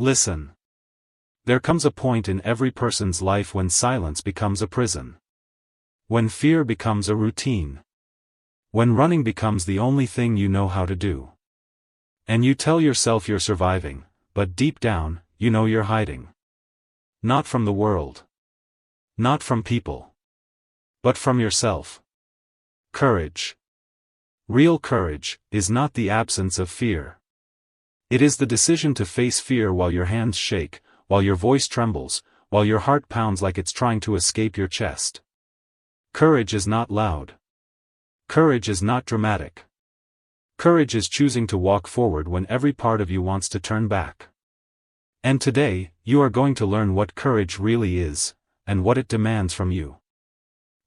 Listen. There comes a point in every person's life when silence becomes a prison. When fear becomes a routine. When running becomes the only thing you know how to do. And you tell yourself you're surviving, but deep down, you know you're hiding. Not from the world. Not from people. But from yourself. Courage. Real courage is not the absence of fear. It is the decision to face fear while your hands shake, while your voice trembles, while your heart pounds like it's trying to escape your chest. Courage is not loud. Courage is not dramatic. Courage is choosing to walk forward when every part of you wants to turn back. And today, you are going to learn what courage really is, and what it demands from you.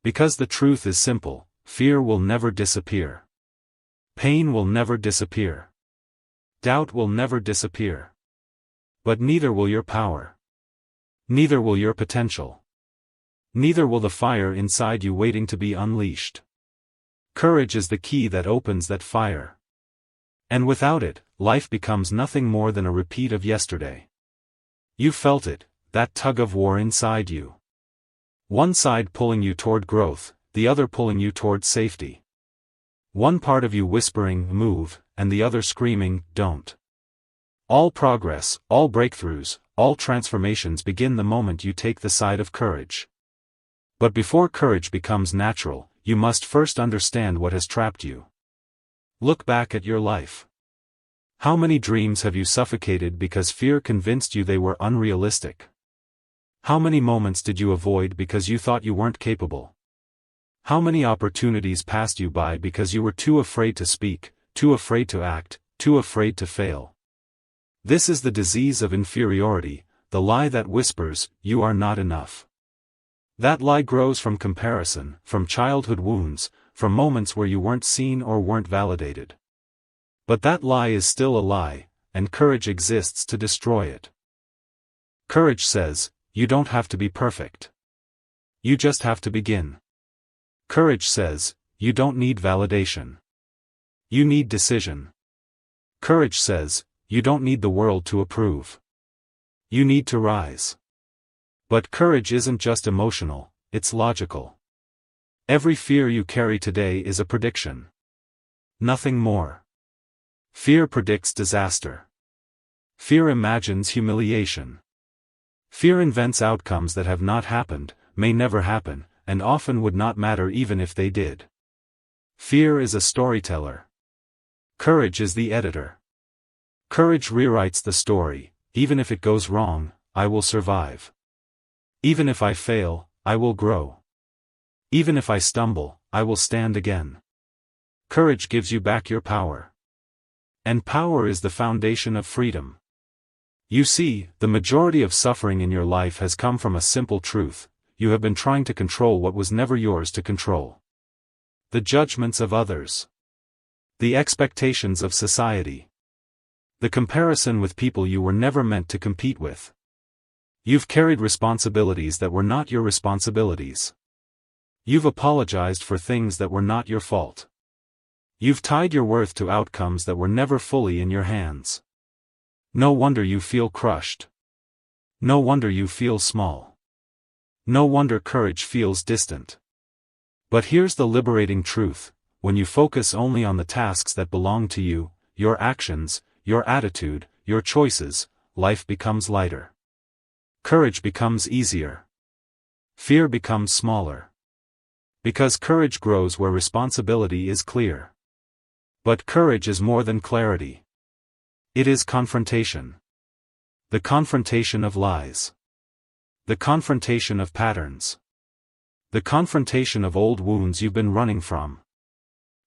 Because the truth is simple, fear will never disappear. Pain will never disappear. Doubt will never disappear. But neither will your power. Neither will your potential. Neither will the fire inside you waiting to be unleashed. Courage is the key that opens that fire. And without it, life becomes nothing more than a repeat of yesterday. You felt it, that tug of war inside you. One side pulling you toward growth, the other pulling you toward safety. One part of you whispering, move, and the other screaming, don't. All progress, all breakthroughs, all transformations begin the moment you take the side of courage. But before courage becomes natural, you must first understand what has trapped you. Look back at your life. How many dreams have you suffocated because fear convinced you they were unrealistic? How many moments did you avoid because you thought you weren't capable? How many opportunities passed you by because you were too afraid to speak, too afraid to act, too afraid to fail? This is the disease of inferiority, the lie that whispers, you are not enough. That lie grows from comparison, from childhood wounds, from moments where you weren't seen or weren't validated. But that lie is still a lie, and courage exists to destroy it. Courage says, you don't have to be perfect. You just have to begin. Courage says, you don't need validation. You need decision. Courage says, you don't need the world to approve. You need to rise. But courage isn't just emotional, it's logical. Every fear you carry today is a prediction. Nothing more. Fear predicts disaster. Fear imagines humiliation. Fear invents outcomes that have not happened, may never happen, and often would not matter even if they did. Fear is a storyteller. Courage is the editor. Courage rewrites the story. Even if it goes wrong, I will survive. Even if I fail, I will grow. Even if I stumble, I will stand again. Courage gives you back your power. And power is the foundation of freedom. You see, the majority of suffering in your life has come from a simple truth: you have been trying to control what was never yours to control. The judgments of others. The expectations of society. The comparison with people you were never meant to compete with. You've carried responsibilities that were not your responsibilities. You've apologized for things that were not your fault. You've tied your worth to outcomes that were never fully in your hands. No wonder you feel crushed. No wonder you feel small. No wonder courage feels distant. But here's the liberating truth: when you focus only on the tasks that belong to you, your actions, your attitude, your choices, life becomes lighter. Courage becomes easier. Fear becomes smaller. Because courage grows where responsibility is clear. But courage is more than clarity. It is confrontation. The confrontation of lies. The confrontation of patterns. The confrontation of old wounds you've been running from.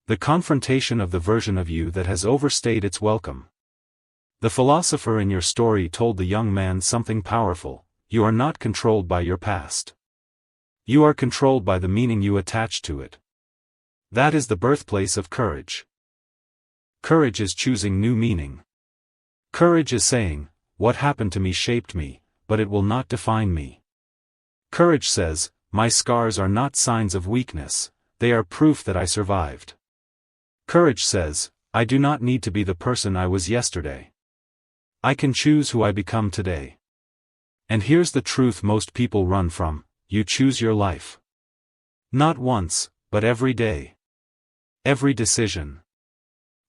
The confrontation of the version of you that has overstayed its welcome. The philosopher in your story told the young man something powerful: you are not controlled by your past. You are controlled by the meaning you attach to it. That is the birthplace of courage. Courage is choosing new meaning. Courage is saying, what happened to me shaped me, but it will not define me. Courage says, my scars are not signs of weakness, they are proof that I survived. Courage says, I do not need to be the person I was yesterday. I can choose who I become today. And here's the truth most people run from: you choose your life. Not once, but every day. Every decision.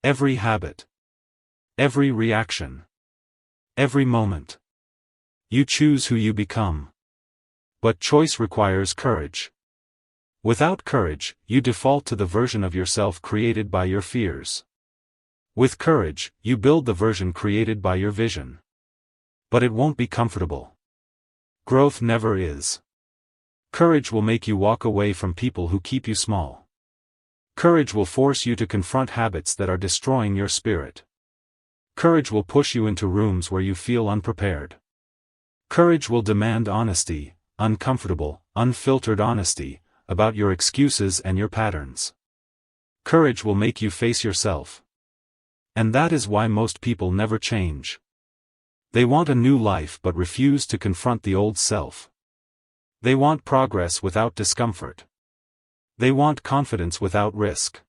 Every habit. Every reaction. Every moment. You choose who you become. But choice requires courage. Without courage, you default to the version of yourself created by your fears. With courage, you build the version created by your vision. But it won't be comfortable. Growth never is. Courage will make you walk away from people who keep you small. Courage will force you to confront habits that are destroying your spirit. Courage will push you into rooms where you feel unprepared. Courage will demand honesty, uncomfortable, unfiltered honesty, about your excuses and your patterns. Courage will make you face yourself. And that is why most people never change. They want a new life but refuse to confront the old self. They want progress without discomfort. They want confidence without risk.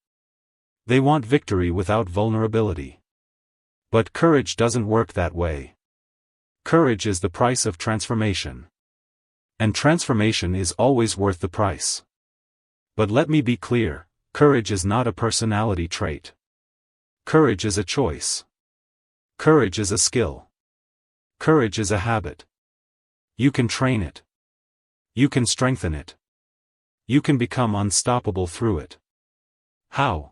They want victory without vulnerability. But courage doesn't work that way. Courage is the price of transformation. And transformation is always worth the price. But let me be clear, courage is not a personality trait. Courage is a choice. Courage is a skill. Courage is a habit. You can train it. You can strengthen it. You can become unstoppable through it. How?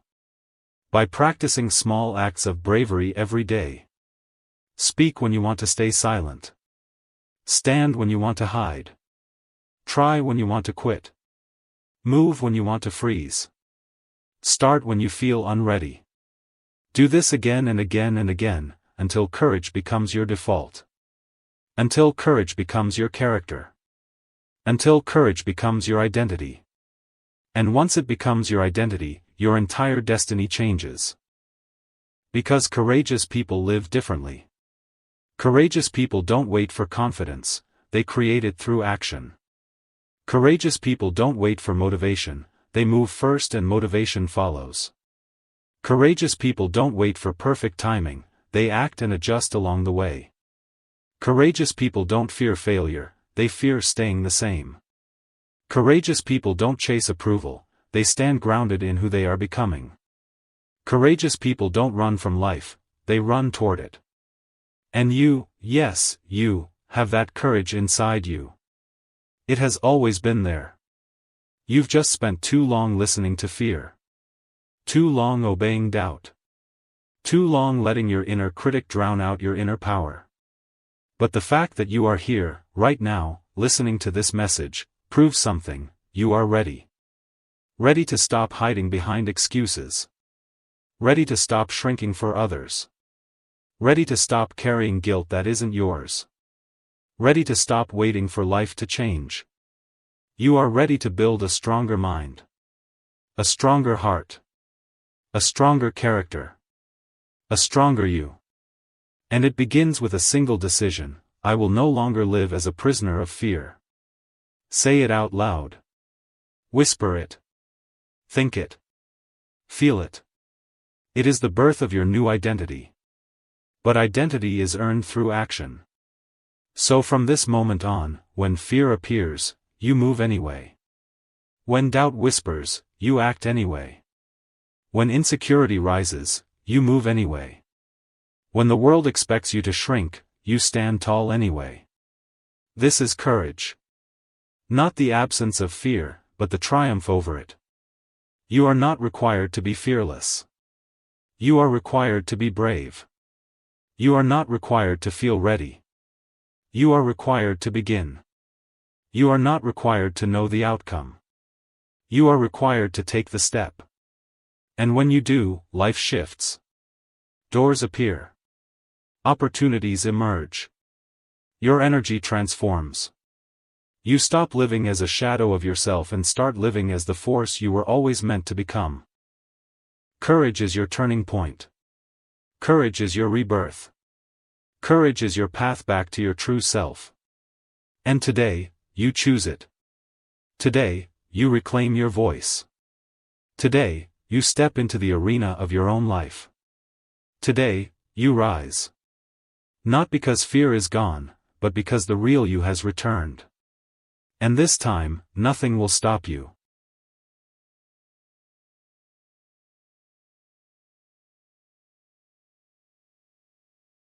By practicing small acts of bravery every day. Speak when you want to stay silent. Stand when you want to hide. Try when you want to quit. Move when you want to freeze. Start when you feel unready. Do this again and again and again, until courage becomes your default. Until courage becomes your character. Until courage becomes your identity. And once it becomes your identity, your entire destiny changes. Because courageous people live differently. Courageous people don't wait for confidence, they create it through action. Courageous people don't wait for motivation, they move first and motivation follows. Courageous people don't wait for perfect timing, they act and adjust along the way. Courageous people don't fear failure, they fear staying the same. Courageous people don't chase approval, they stand grounded in who they are becoming. Courageous people don't run from life, they run toward it. And you, yes, you, have that courage inside you. It has always been there. You've just spent too long listening to fear. Too long obeying doubt. Too long letting your inner critic drown out your inner power. But the fact that you are here, right now, listening to this message, proves something: you are ready. Ready to stop hiding behind excuses. Ready to stop shrinking for others. Ready to stop carrying guilt that isn't yours. Ready to stop waiting for life to change. You are ready to build a stronger mind. A stronger heart. A stronger character. A stronger you. And it begins with a single decision: I will no longer live as a prisoner of fear. Say it out loud. Whisper it. Think it. Feel it. It is the birth of your new identity. But identity is earned through action. So from this moment on, when fear appears, you move anyway. When doubt whispers, you act anyway. When insecurity rises, you move anyway. When the world expects you to shrink, you stand tall anyway. This is courage. Not the absence of fear, but the triumph over it. You are not required to be fearless. You are required to be brave. You are not required to feel ready. You are required to begin. You are not required to know the outcome. You are required to take the step. And when you do, life shifts. Doors appear. Opportunities emerge. Your energy transforms. You stop living as a shadow of yourself and start living as the force you were always meant to become. Courage is your turning point. Courage is your rebirth. Courage is your path back to your true self. And today, you choose it. Today, you reclaim your voice. Today, you step into the arena of your own life. Today, you rise. Not because fear is gone, but because the real you has returned. And this time, nothing will stop you.